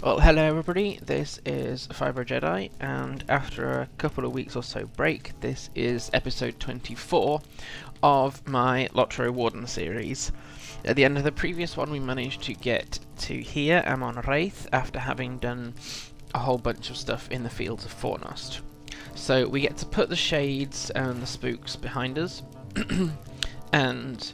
Well, hello everybody, this is Fiber Jedi, and after a couple of weeks or so break, this is episode 24 of my LOTRO Warden series. At the end of the previous one, we managed to get to here, I'm on Wraith, after having done a whole bunch of stuff in the fields of Fornost. So we get to put the shades and the spooks behind us, and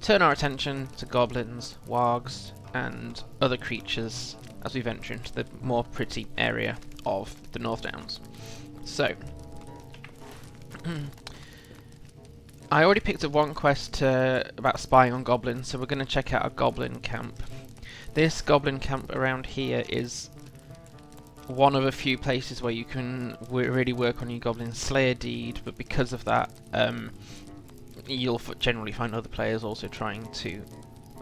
turn our attention to goblins, wargs, and other creatures as we venture into the more pretty area of the North Downs. So, I already picked up one quest about spying on goblins, so we're going to check out a goblin camp. This goblin camp around here is one of a few places where you can really work on your Goblin Slayer Deed, but because of that, you'll generally find other players also trying to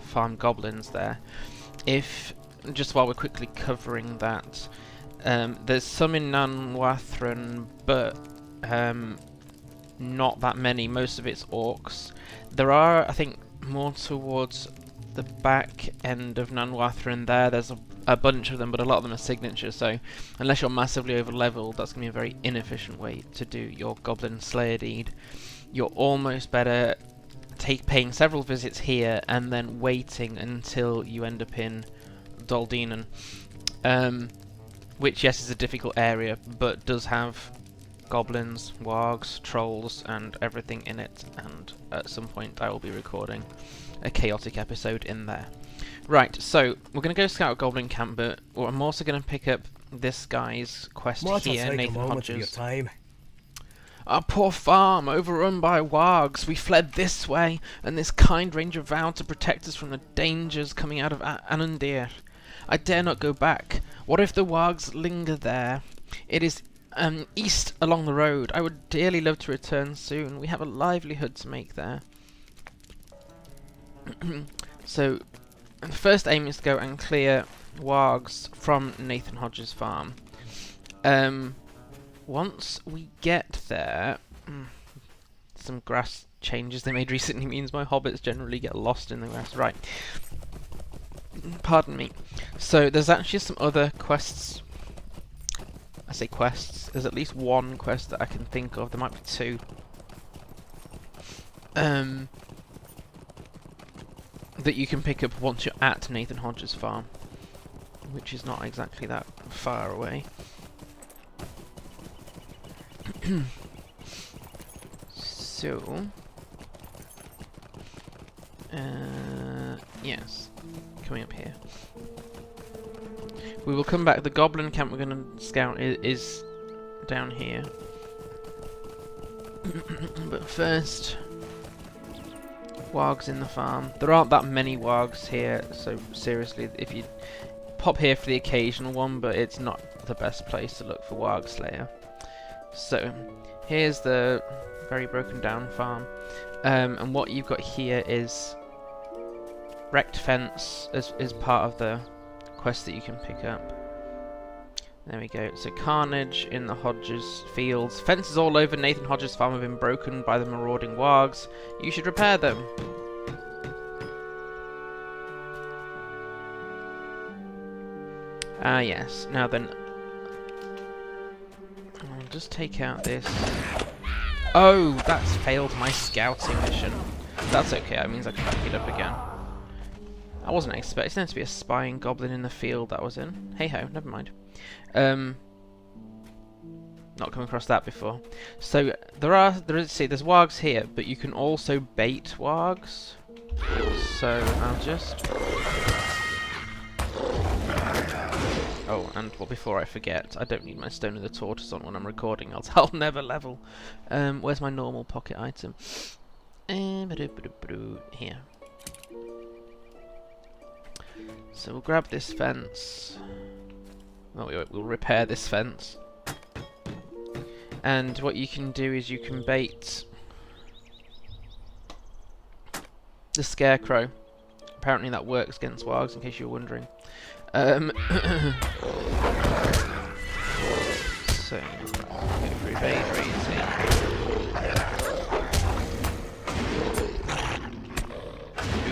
farm goblins there. Just while we're quickly covering that, there's some in Nanwathran, but not that many. Most of it's orcs. There are, I think, more towards the back end of Nanwathran there. There's a bunch of them, but a lot of them are signatures, so unless you're massively over-leveled, that's going to be a very inefficient way to do your Goblin Slayer Deed. You're almost better paying several visits here and then waiting until you end up in Esteldin, which, yes, is a difficult area, but does have goblins, wargs, trolls, and everything in it, and at some point I will be recording a chaotic episode in there. Right, so we're going to go scout a goblin camp, but I'm also going to pick up this guy's quest here, Nathan Hodges. Our poor farm, overrun by wargs. We fled this way, and this kind ranger vowed to protect us from the dangers coming out of Anundir. I dare not go back. What if the wargs linger there? It is east along the road. I would dearly love to return soon. We have a livelihood to make there. So, the first aim is to go and clear wargs from Nathan Hodges' farm. Once we get there, some grass changes they made recently means my hobbits generally get lost in the grass. Right. Pardon me. So there's actually some other quests. I say quests. There's at least one quest that I can think of. There might be two. That you can pick up once you're at Nathan Hodges' farm, which is not exactly that far away. So, yes, coming up here. We will come back. The goblin camp we're going to scout is down here. But first, wargs in the farm. There aren't that many wargs here, so seriously, if you pop here for the occasional one, but it's not the best place to look for Warg Slayer. So, here's the very broken down farm, and what you've got here is wrecked fence as part of the quest that you can pick up. There we go. So carnage in the Hodges fields. Fences all over Nathan Hodges' farm have been broken by the marauding wargs. You should repair them. Ah yes. Now then, I'll just take out this. Oh, that's failed my scouting mission. That's okay, that means I can pick it up again. I wasn't expecting there to be a spying goblin in the field that was in. Hey ho, never mind. Not come across that before. So there's wargs here, but you can also bait wargs. So I'll just. Oh, and well, before I forget, I don't need my Stone of the Tortoise on when I'm recording, else I'll never level. Where's my normal pocket item? Here. So we'll grab this fence. Oh, we'll repair this fence. And what you can do is you can bait the scarecrow. Apparently that works against wargs, in case you were wondering. So, go for evade raising.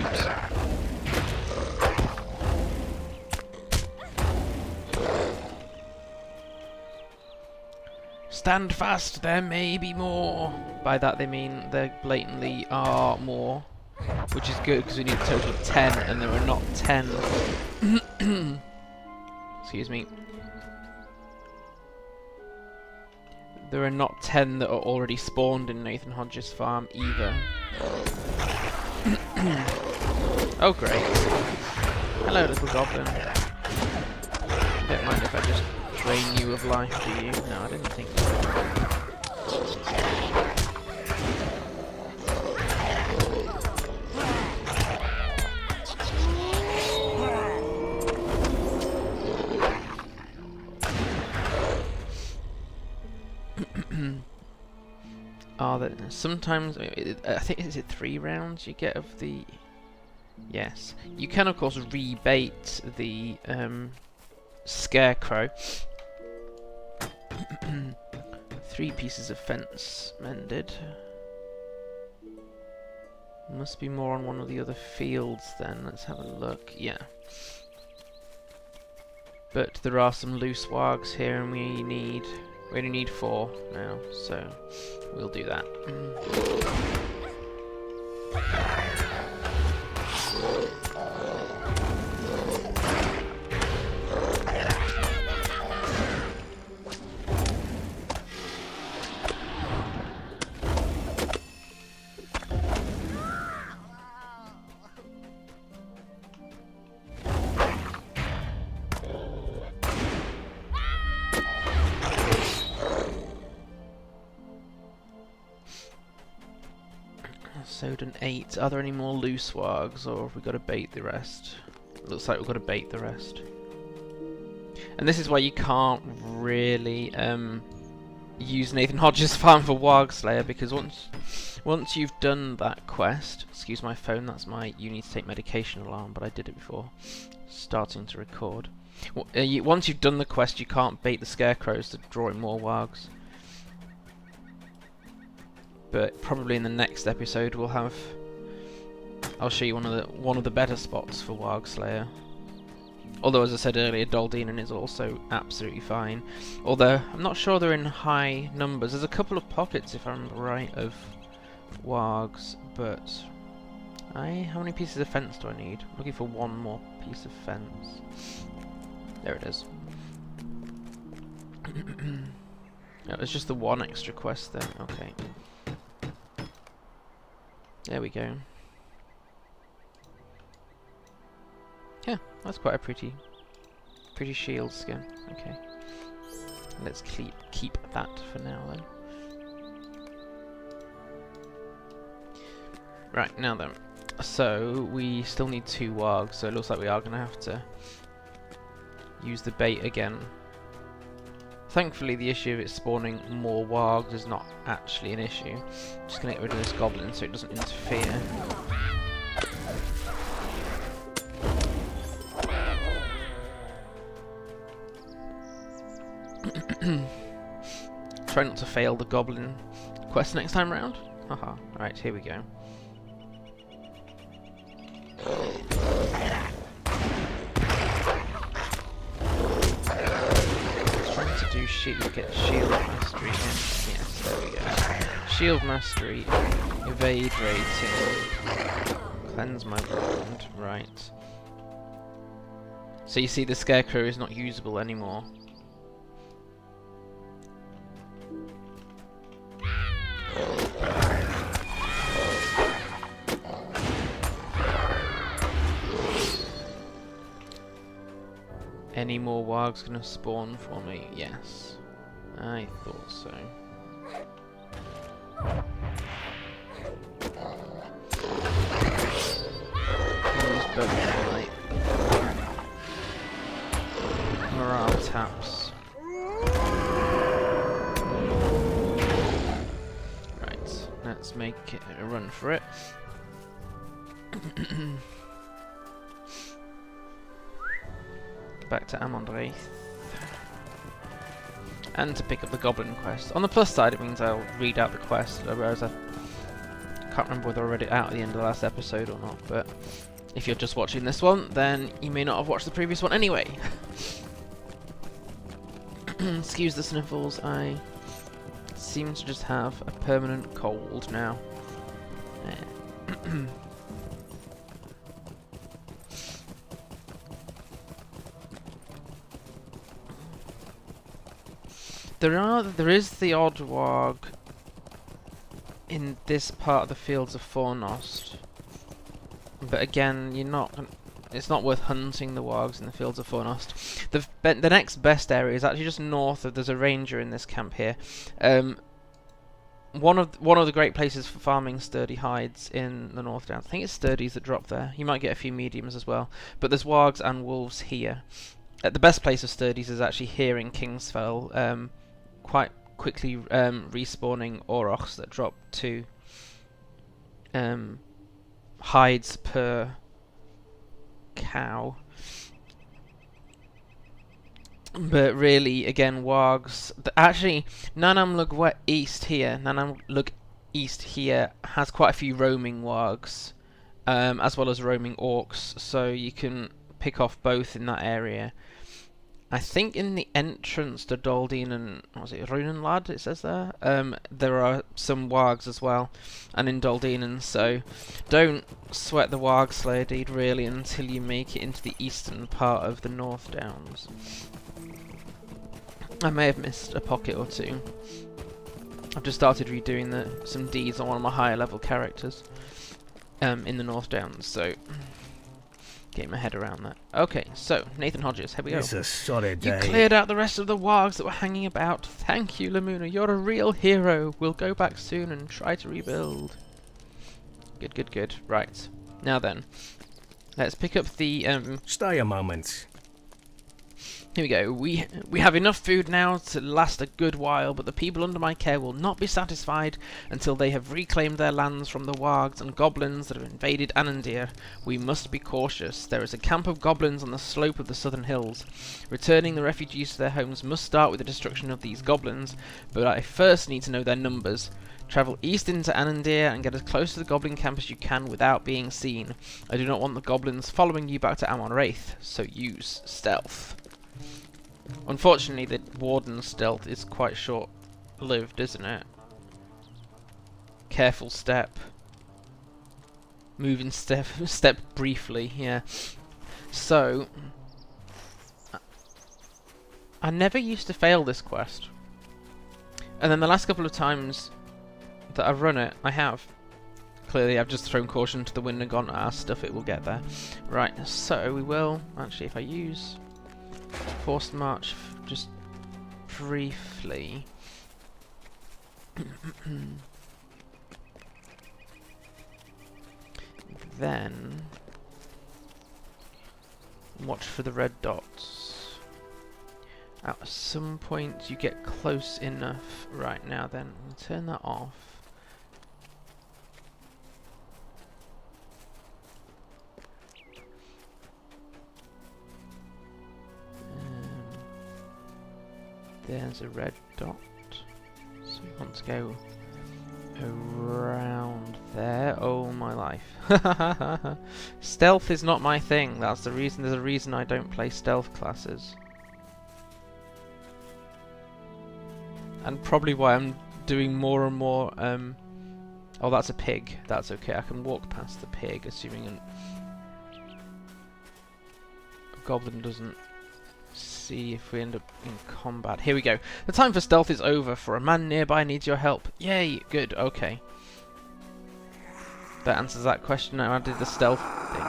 Oops. Stand fast, there may be more. By that they mean there blatantly are more, which is good because we need a total of 10 and there are not 10. Excuse me. There are not 10 that are already spawned in Nathan Hodges' farm either. Oh great. Hello little goblin. Don't mind if I just drain you of life, do you? No, I didn't think so. Sometimes, I think, is it 3 rounds you get of the... Yes. You can, of course, rebait the scarecrow. 3 pieces of fence mended. Must be more on one of the other fields then. Let's have a look. Yeah. But there are some loose wargs here, and we only need 4 now, so we'll do that. So done 8. Are there any more loose wargs, or have we got to bait the rest? Looks like we've got to bait the rest. And this is why you can't really use Nathan Hodges' farm for Warg Slayer, because once you've done that quest, excuse my phone, that's my you need to take medication alarm, but I did it before starting to record. Once you've done the quest, you can't bait the scarecrows to draw in more wargs. But probably in the next episode we'll have... I'll show you one of the better spots for Warg Slayer. Although, as I said earlier, Esteldin is also absolutely fine. Although I'm not sure they're in high numbers. There's a couple of pockets, if I remember right, of wargs. But how many pieces of fence do I need? I'm looking for 1 more piece of fence. There it is. No, it's just the 1 extra quest then. Okay. There we go. Yeah, that's quite a pretty shield skin. Okay. Let's keep that for now then. Right, now then. So we still need 2 wargs, so it looks like we are gonna have to use the bait again. Thankfully the issue of it spawning more wargs is not actually an issue. Just gonna get rid of this goblin so it doesn't interfere. Try not to fail the goblin quest next time round. Haha. Right, here we go. Get shield mastery in. Yes, there we go. Shield mastery, evade rating, cleanse my wound. Right. So you see the scarecrow is not usable anymore. Any more wargs gonna spawn for me? Yes. I thought so. Morale taps. Right, let's make it a run for it. Back to Amondre. And to pick up the Goblin quest. On the plus side, it means I'll read out the quest, whereas I can't remember whether I read it out at the end of the last episode or not, but if you're just watching this one, then you may not have watched the previous one anyway. Excuse the sniffles, I seem to just have a permanent cold now. There is the odd warg in this part of the Fields of Fornost, but again, it's not worth hunting the wargs in the Fields of Fornost. The next best area is actually just north of. There's a ranger in this camp here. One of the great places for farming sturdy hides in the North Downs. I think it's sturdies that drop there. You might get a few mediums as well, but there's wargs and wolves here. The best place of sturdies is actually here in Kingsfell. Quite quickly respawning aurochs that drop 2 hides per cow. But really, again, wargs. Actually, Nanamlug East here. Nanamlug East here has quite a few roaming wargs, as well as roaming orcs. So you can pick off both in that area. I think in the entrance to Esteldin and Runenlad, it says there. There are some wargs as well, and in Esteldin. So don't sweat the Warg Slayer Deed really until you make it into the eastern part of the North Downs. I may have missed a pocket or two. I've just started redoing some deeds on one of my higher level characters in the North Downs, so getting my head around that. Okay, so Nathan Hodges, here we go. It's a solid day. You cleared out the rest of the wargs that were hanging about. Thank you, Lamuna. You're a real hero. We'll go back soon and try to rebuild. Good, good, good. Right. Now then, let's pick up the Stay a moment. Here we go. We have enough food now to last a good while, but the people under my care will not be satisfied until they have reclaimed their lands from the wargs and goblins that have invaded Anandir. We must be cautious. There is a camp of goblins on the slope of the southern hills. Returning the refugees to their homes must start with the destruction of these goblins, but I first need to know their numbers. Travel east into Anandir and get as close to the goblin camp as you can without being seen. I do not want the goblins following you back to Amon Wraith, so use stealth. Unfortunately, the Warden's stealth is quite short-lived, isn't it? Careful step. Moving step briefly, yeah. So, I never used to fail this quest. And then the last couple of times that I've run it, I have. Clearly, I've just thrown caution to the wind and gone, stuff it, we'll get there. Right, so we will, actually, if I use Forced March just briefly. Then watch for the red dots. At some point you get close enough. Right, now then, we'll turn that off. There's a red dot, so we want to go around there. Oh my life. Stealth is not my thing, that's the reason. There's a reason I don't play stealth classes. And probably why I'm doing more and more, oh, that's a pig. That's okay, I can walk past the pig, assuming a goblin doesn't see if we end up in combat. Here we go. The time for stealth is over, for a man nearby needs your help. Yay! Good, okay. That answers that question. Now I did the stealth thing.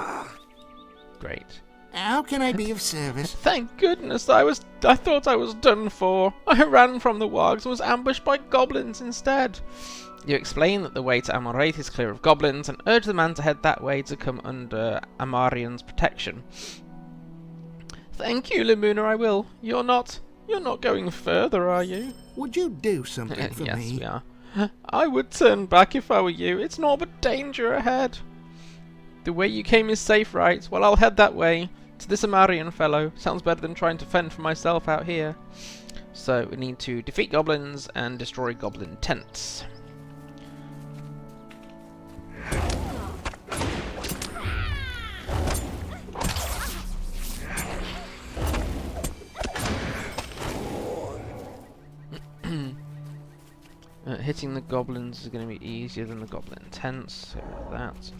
Great. How can I be of service? Thank goodness, I thought I was done for. I ran from the wargs and was ambushed by goblins instead. You explain that the way to Amon Wraith is clear of goblins and urge the man to head that way to come under Amarian's protection. Thank you, Lamuna, I will. You're not going further, are you? Would you do something for me? Yes, we are. I would turn back if I were you. It's naught but danger ahead. The way you came is safe, right? Well, I'll head that way. To this Amarian fellow. Sounds better than trying to fend for myself out here. So, we need to defeat goblins and destroy goblin tents. Hitting the goblins is going to be easier than the goblin tents, so that.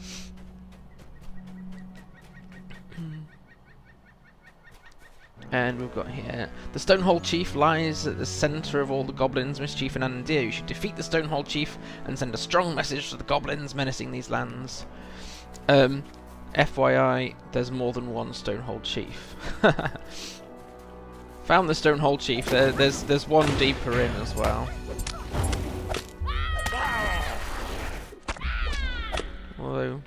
And we've got here, the Stonehold Chief lies at the centre of all the goblins, mischief and Anandir. You should defeat the Stonehold Chief and send a strong message to the goblins menacing these lands. FYI, there's more than one Stonehold Chief. Found the Stonehold Chief. There's one deeper in as well. Although...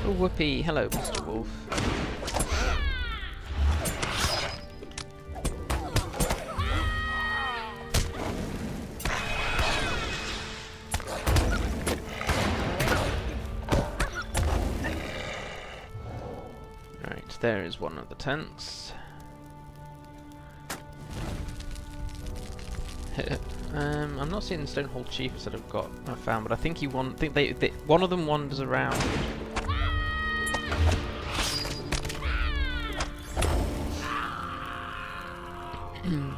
Oh, whoopee. Hello, Mr. Wolf. Right, there is one of the tents. I'm not seeing the Stonehold Chiefs that I've found, but I think one of them wanders around.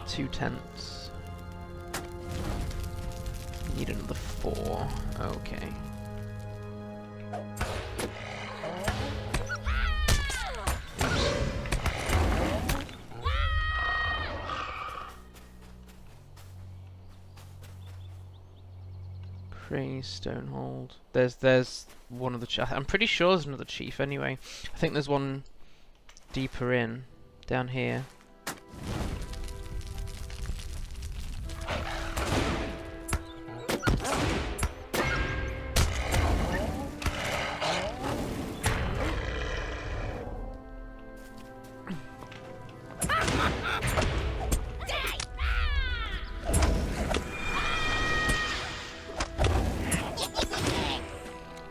Two tents. Need another 4. Okay. Praise Stonehold. There's one of the I'm pretty sure there's another chief anyway. I think there's one deeper in, down here.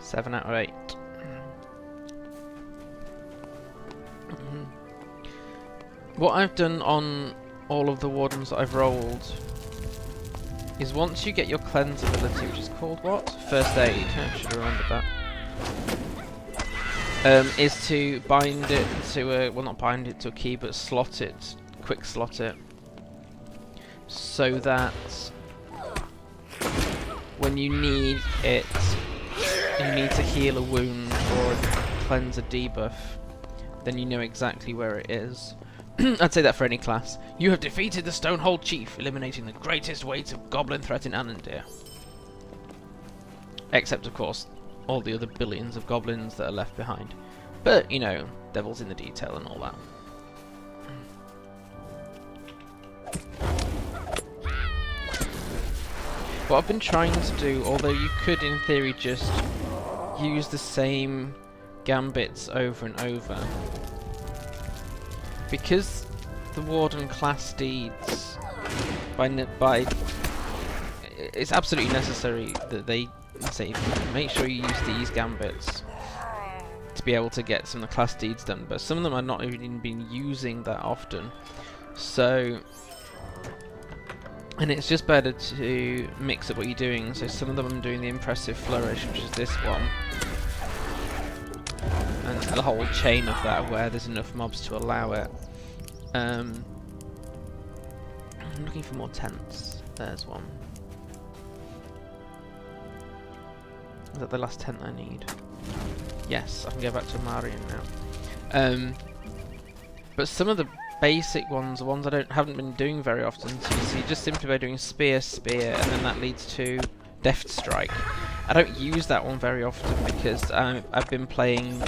Seven out of 8. What I've done on all of the wardens that I've rolled is once you get your cleanse ability, which is called what? First aid. I should have remembered that. Is to bind it to a, well, not bind it to a key, but slot it, quick slot it, so that when you need it, you need to heal a wound or cleanse a debuff, then you know exactly where it is. I'd say that for any class. You have defeated the Stonehold Chief, eliminating the greatest weight of goblin threat in Anandir. Except, of course, all the other billions of goblins that are left behind. But, you know, devil's in the detail and all that. What I've been trying to do, although you could in theory just use the same gambits over and over, because the Warden class deeds it's absolutely necessary that they say make sure you use these gambits to be able to get some of the class deeds done, but some of them are not even been using that often, so and it's just better to mix up what you're doing. So some of them I'm doing the impressive flourish, which is this one, and the whole chain of that where there's enough mobs to allow it. I'm looking for more tents. There's one. Is that the last tent I need? Yes, I can go back to Marion now. But some of the basic ones are ones I haven't been doing very often. So you see, just simply by doing spear, and then that leads to deft strike. I don't use that one very often because I've been playing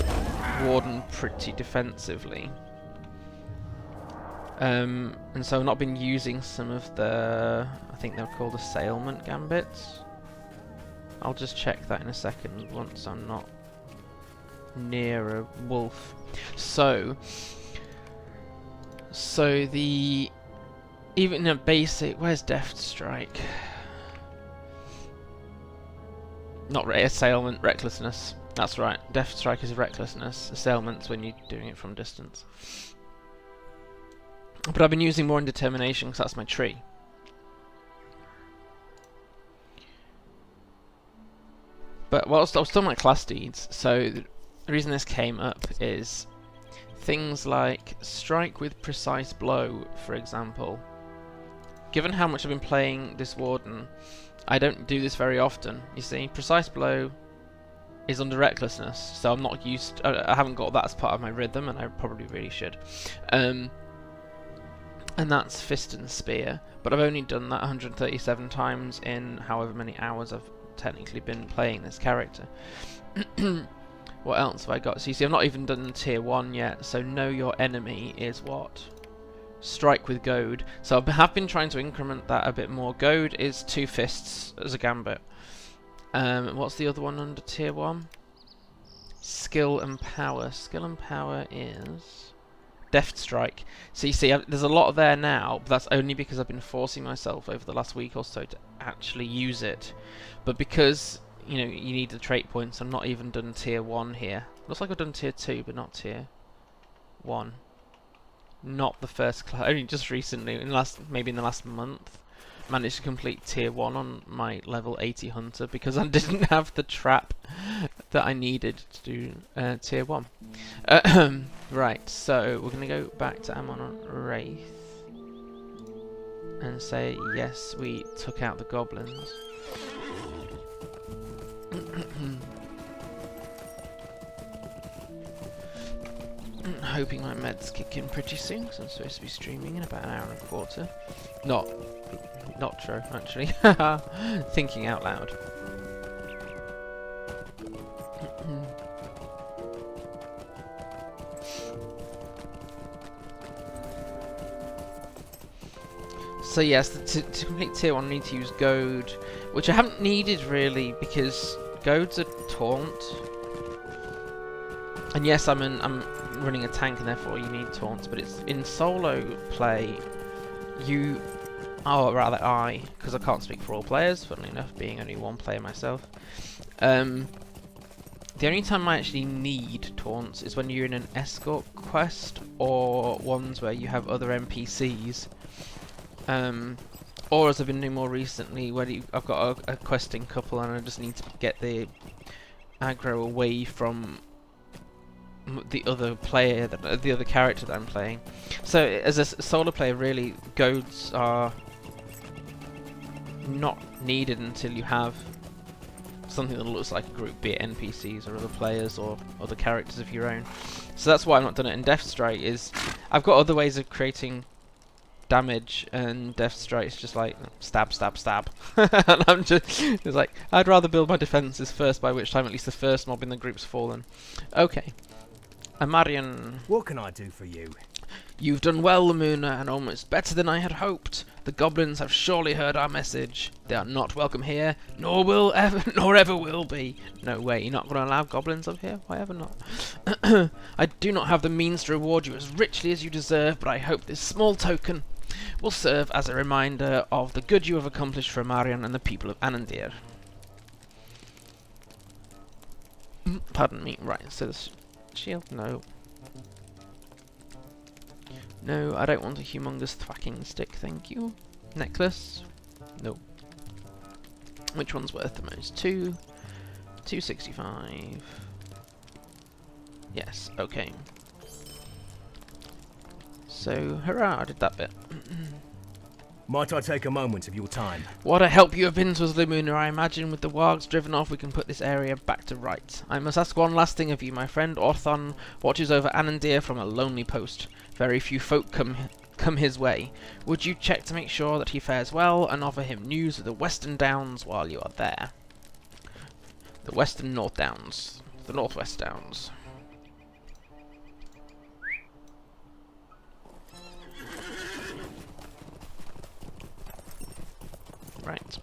Warden pretty defensively. And so I've not been using some of the, I think they're called assailment gambits. I'll just check that in a second once I'm not near a wolf. So the, even a basic, where's deft strike? Not assailment, recklessness. That's right. Death Strike is recklessness. Assailment's when you're doing it from distance. But I've been using more in determination because that's my tree. But whilst I was still my class deeds, so the reason this came up is things like strike with precise blow, for example. Given how much I've been playing this warden, I don't do this very often. You see, precise blow is under recklessness, so I'm not used. I haven't got that as part of my rhythm, and I probably really should. And that's fist and spear, but I've only done that 137 times in however many hours I've technically been playing this character. What else have I got? So you see, I've not even done tier 1 yet, so know your enemy is what? Strike with goad. So I have been trying to increment that a bit more. Goad is 2 fists as a gambit. What's the other one under tier 1? Skill and power. Skill and power is Deft Strike. So you see, there's a lot there now, but that's only because I've been forcing myself over the last week or so to actually use it. But because, you know, you need the trait points, I'm not even done tier 1 here. Looks like I've done tier 2, but not tier 1. Not the first class. Only just recently, maybe in the last month, managed to complete tier 1 on my level 80 hunter because I didn't have the trap that I needed to do tier 1. Right, so we're going to go back to Ammon Wraith and say yes, we took out the goblins. Hoping my meds kick in pretty soon, because I'm supposed to be streaming in about an hour and a quarter. Not true, actually. Thinking out loud. So yes, to complete tier 1 I need to use goad, which I haven't needed really, because goads are taunt. And yes, I'm running a tank and therefore you need taunts, but it's in solo play, I, because I can't speak for all players, funnily enough, being only one player myself. The only time I actually need taunts is when you're in an escort quest, or ones where you have other NPCs. Or as I've been doing more recently, where I've got a questing couple and I just need to get the aggro away from the other player, the other character that I'm playing. So as a solo player, really, goads are not needed until you have something that looks like a group, be it NPCs or other players or other characters of your own. So that's why I've not done it in Death Strike. Is I've got other ways of creating damage, and Death Strike is just like stab, stab, stab. And I'm just it's like, I'd rather build my defenses first, by which time at least the first mob in the group's fallen. Okay. Amarian. What can I do for you? You've done well, Lamuna, and almost better than I had hoped. The goblins have surely heard our message. They are not welcome here, nor ever will be. No way, you're not going to allow goblins up here? Why ever not? I do not have the means to reward you as richly as you deserve, but I hope this small token will serve as a reminder of the good you have accomplished for Amarian and the people of Anandir. Pardon me. Right, so this shield, no. No, I don't want a humongous thwacking stick, thank you. Necklace? No. Which one's worth the most? 265. Yes, okay. So, hurrah, I did that bit. Might I take a moment of your time? What a help you have been to us, Lamuna. I imagine with the wargs driven off, we can put this area back to right. I must ask one last thing of you. My friend Orthon watches over Anandir from a lonely post. Very few folk come his way. Would you check to make sure that he fares well, and offer him news of the Western Downs while you are there? The Western North Downs. The Northwest Downs. Right.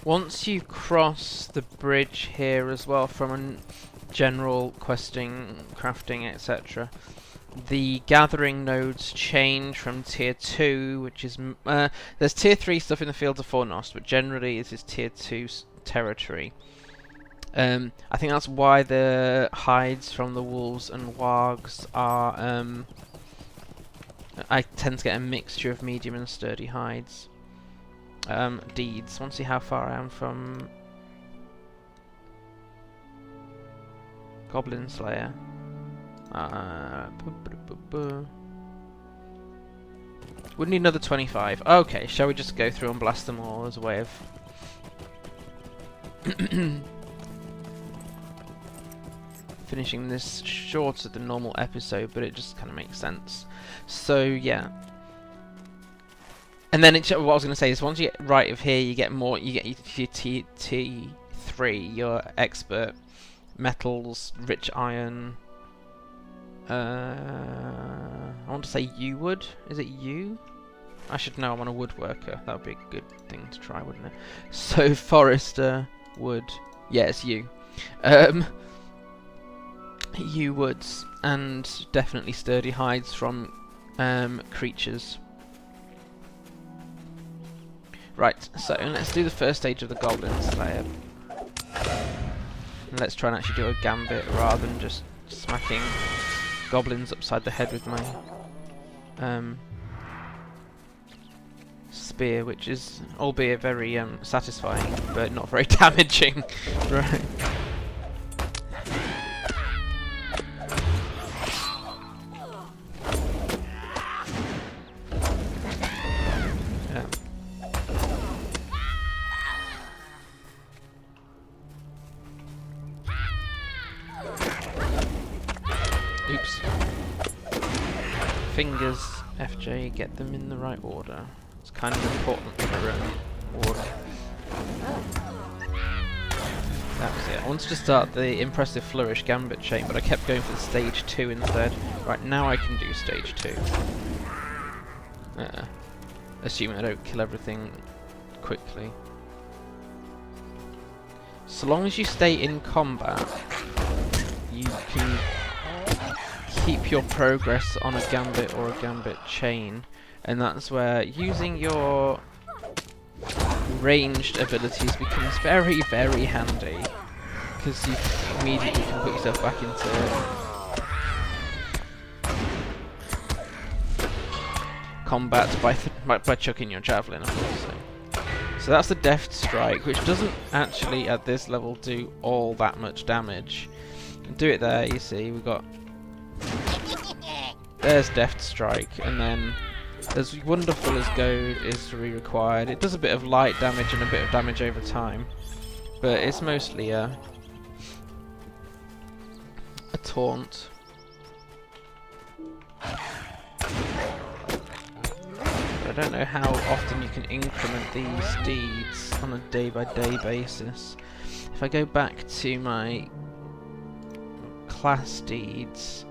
Once you cross the bridge here as well, from a general questing, crafting, etc., the gathering nodes change from tier 2, which is there's tier 3 stuff in the Fields of Fornost, but generally it is tier 2 territory. I think that's why the hides from the wolves and wargs are I tend to get a mixture of medium and sturdy hides. Deeds. I want to see how far I am from Goblin Slayer. Would need another 25. Okay, shall we just go through and blast them all as a way of finishing this shorter than normal episode, but it just kind of makes sense. So yeah. And then what I was going to say is once you get right of here, you get more. You get your T3, your expert metals, rich iron. I want to say you wood. Is it you? I should know. I'm on a woodworker. That would be a good thing to try, wouldn't it? So forester, wood. Yeah, it's you. You woods and definitely sturdy hides from creatures. Right, so let's do the first stage of the Goblin Slayer. And let's try and actually do a gambit rather than just smacking goblins upside the head with my spear, which is albeit very satisfying, but not very damaging. Right. Oops. Fingers, FJ, get them in the right order. It's kind of important for order. That was it. I wanted to start the Impressive Flourish Gambit chain, but I kept going for the stage 2 instead. Right, now I can do stage 2. Assuming I don't kill everything quickly. So long as you stay in combat, you can keep your progress on a gambit or a gambit chain, and that's where using your ranged abilities becomes very, very handy, because you immediately can put yourself back into combat by chucking your javelin, of course. So that's the Deft Strike, which doesn't actually at this level do all that much damage. Do it there, you see, we've got. There's Deft Strike, and then there's Wonderful as Goad is required. It does a bit of light damage and a bit of damage over time, but it's mostly a taunt. I don't know how often you can increment these deeds on a day-by-day basis. If I go back to my class deeds,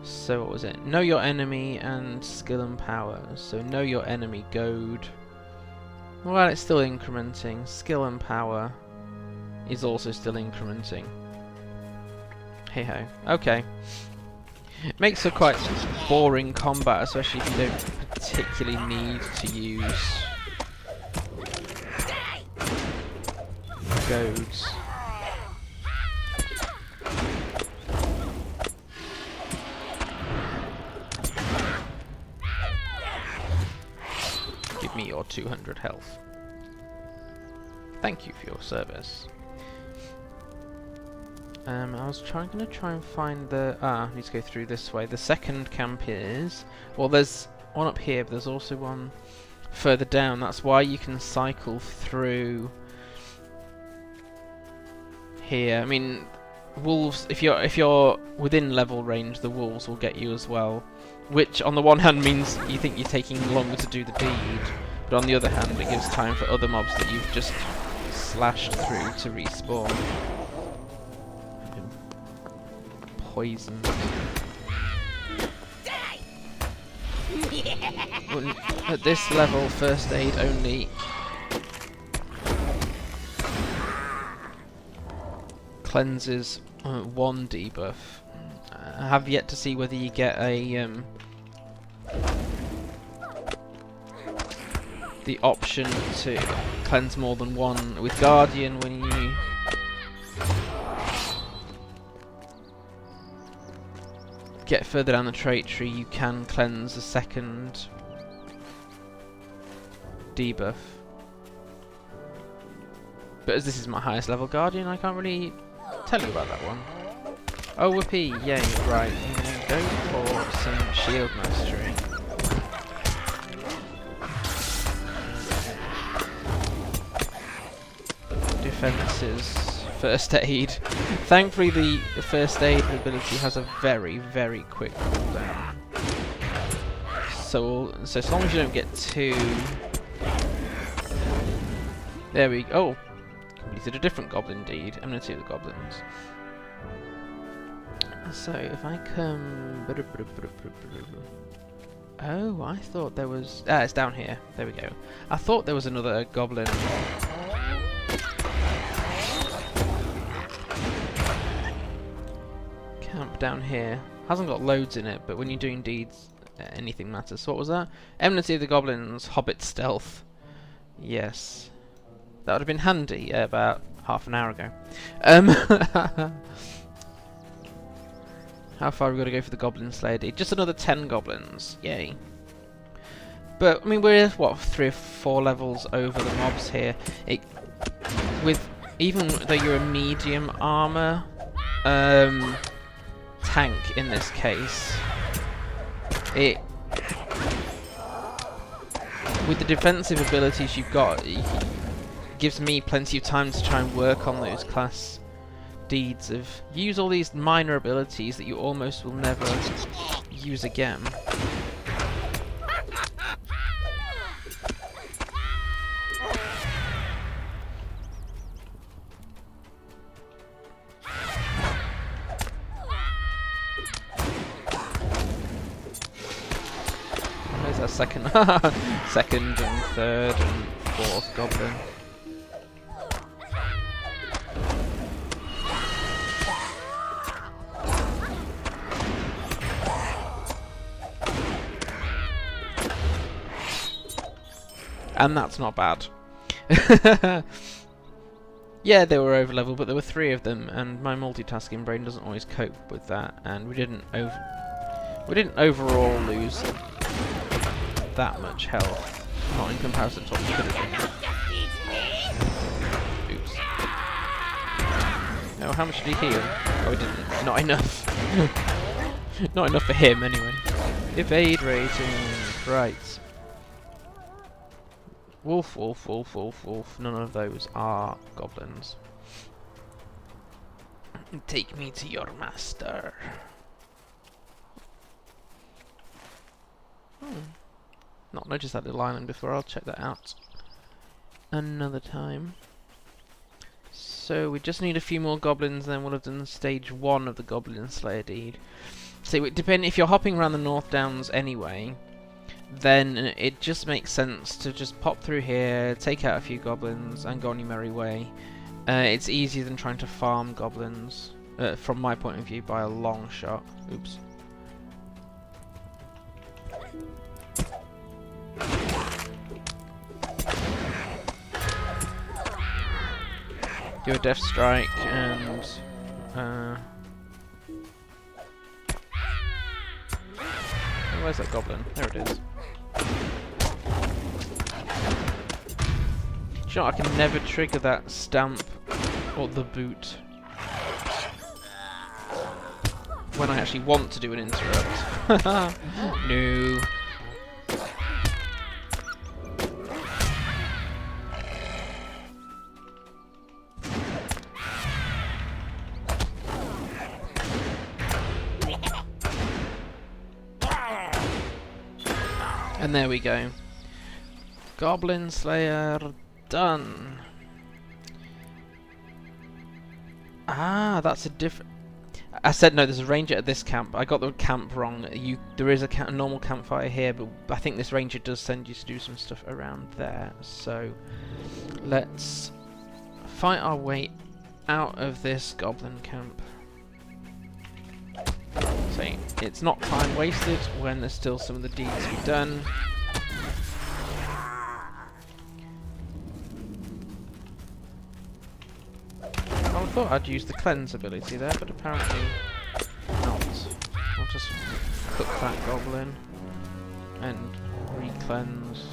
so what was it? Know your enemy and skill and power. So know your enemy, goad. Well, it's still incrementing. Skill and power is also still incrementing. Hey ho. Okay. It makes for quite boring combat, especially if you don't particularly need to use goads. Give me your 200 health. Thank you for your service. I was gonna try and find the... I need to go through this way. The second camp is... Well, there's one up here, but there's also one further down. That's why you can cycle through here. I mean, wolves, if you're within level range, the wolves will get you as well. Which, on the one hand, means you think you're taking longer to do the deed, but on the other hand, it gives time for other mobs that you've just slashed through to respawn. Poisoned. Well, at this level, first aid only cleanses one debuff. I have yet to see whether you get a the option to cleanse more than one with Guardian when you get further down the trait tree. You can cleanse a second debuff. But as this is my highest level Guardian, I can't really tell you about that one. Oh, whoopee, yay, right, I'm gonna go for some shield mastery. Defenses, first aid. Thankfully the first aid ability has a very, very quick cooldown. So as long as you don't get too... There we go. Oh! Completed a different Goblin Deed. Enmity of the Goblins. So, if I come... Oh, I thought there was... Ah, it's down here. There we go. I thought there was another Goblin... camp down here. Hasn't got loads in it, but when you're doing deeds, anything matters. So what was that? Enmity of the Goblins, Hobbit Stealth. Yes. That would have been handy about half an hour ago. How far have we got to go for the Goblin Slayer Deed? Just another 10 goblins. Yay. But, I mean, we're, what, 3 or 4 levels over the mobs here. Even though you're a medium armor tank in this case, with the defensive abilities you've got, it gives me plenty of time to try and work on those class deeds of use all these minor abilities that you almost will never use again. Where's our second second and third and fourth goblin? And that's not bad. Yeah, they were over level, but there were 3 of them, and my multitasking brain doesn't always cope with that. And we didn't overall lose that much health, not in comparison to what we could have done. Oops. No, how much did he heal? Oh, he didn't. Not enough. Not enough for him, anyway. Evade rating. Right. Wolf, wolf, wolf, wolf, wolf. None of those are goblins. Take me to your master. Not noticed that little island before. I'll check that out another time. So we just need a few more goblins, then we'll have done stage 1 of the Goblin Slayer Deed. So it depends if you're hopping around the North Downs anyway. Then it just makes sense to just pop through here, take out a few goblins, and go on your merry way. It's easier than trying to farm goblins, from my point of view, by a long shot. Oops. Do a death strike and... where's that goblin? There it is. Do you know, I can never trigger that stamp or the boot when I actually want to do an interrupt. No. And there we go. Goblin Slayer done. Ah, that's a different... I said no, there's a ranger at this camp. I got the camp wrong. There is a normal campfire here, but I think this ranger does send you to do some stuff around there. So let's fight our way out of this goblin camp. So say, it's not time wasted when there's still some of the deeds to be done. I thought I'd use the cleanse ability there, but apparently not. I'll just cook that goblin and re-cleanse.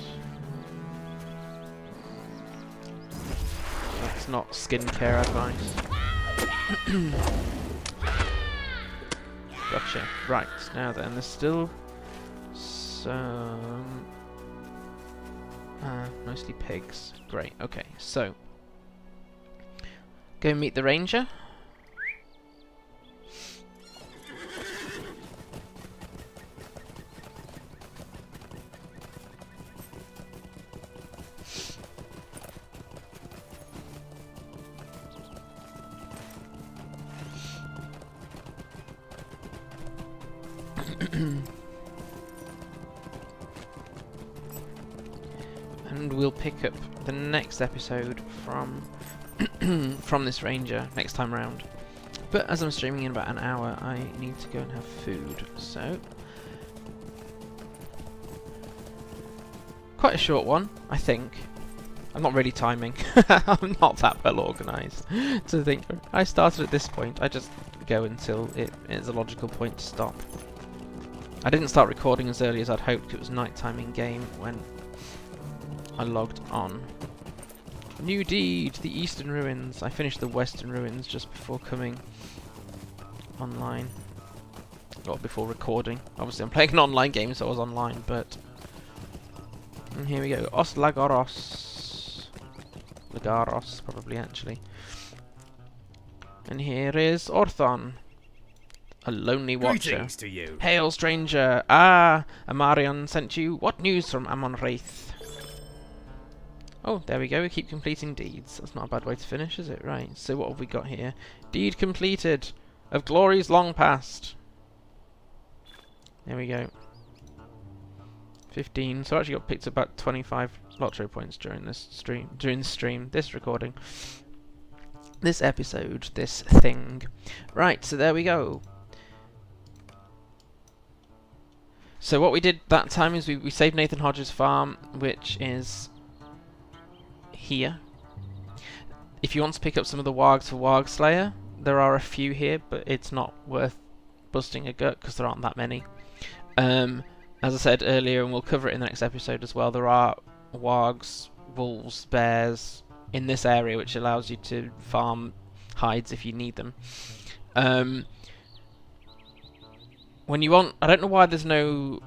That's not skincare advice. Gotcha. Right, now then, there's still some... mostly pigs. Great, okay, so... Go meet the ranger. And we'll pick up the next episode from from this ranger next time round. But as I'm streaming in about an hour, I need to go and have food, so quite a short one, I think. I'm not really timing. I'm not that well organised to think. I started at this point. I just go until it is a logical point to stop. I didn't start recording as early as I'd hoped. It was nighttime in game when I logged on. New deed, the Eastern Ruins. I finished the Western Ruins just before coming online. Or before recording. Obviously I'm playing an online game, so I was online, but... And here we go. Lagaros, probably, actually. And here is Orthon. A lonely watcher. Greetings to you. Hail, stranger! Ah, Amarion sent you. What news from Amon Wraith? Oh, there we go, we keep completing deeds. That's not a bad way to finish, is it? Right, so what have we got here? Deed completed, of glories long past. There we go. 15, so I actually got picked up about 25 LOTRO points during this stream, this recording. This episode, this thing. Right, so there we go. So what we did that time is we saved Nathan Hodges' farm, which is... here. If you want to pick up some of the wargs for Warg Slayer, there are a few here, but it's not worth busting a gut because there aren't that many. As I said earlier, and we'll cover it in the next episode as well, there are wargs, wolves, bears in this area, which allows you to farm hides if you need them. When you want, I don't know why there's no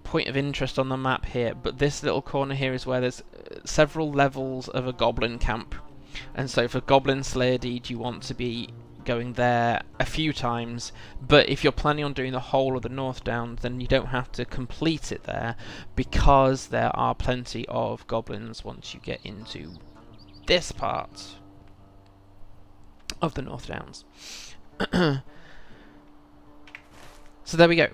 point of interest on the map here, but this little corner here is where there's several levels of a goblin camp, and so for Goblin Slayer Deed you want to be going there a few times, but if you're planning on doing the whole of the North Downs, then you don't have to complete it there, because there are plenty of goblins once you get into this part of the North Downs. So there we go.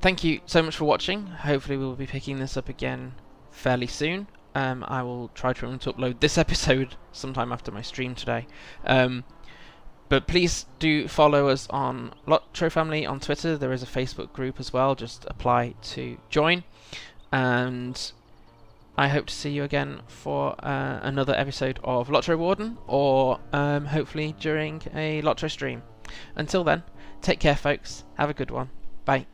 Thank you so much for watching. Hopefully we'll be picking this up again fairly soon. I will try to remember to upload this episode sometime after my stream today. But please do follow us on LOTRO Family on Twitter. There is a Facebook group as well. Just apply to join. And I hope to see you again for another episode of LOTRO Warden, or hopefully during a LOTRO stream. Until then, take care folks. Have a good one. Bye.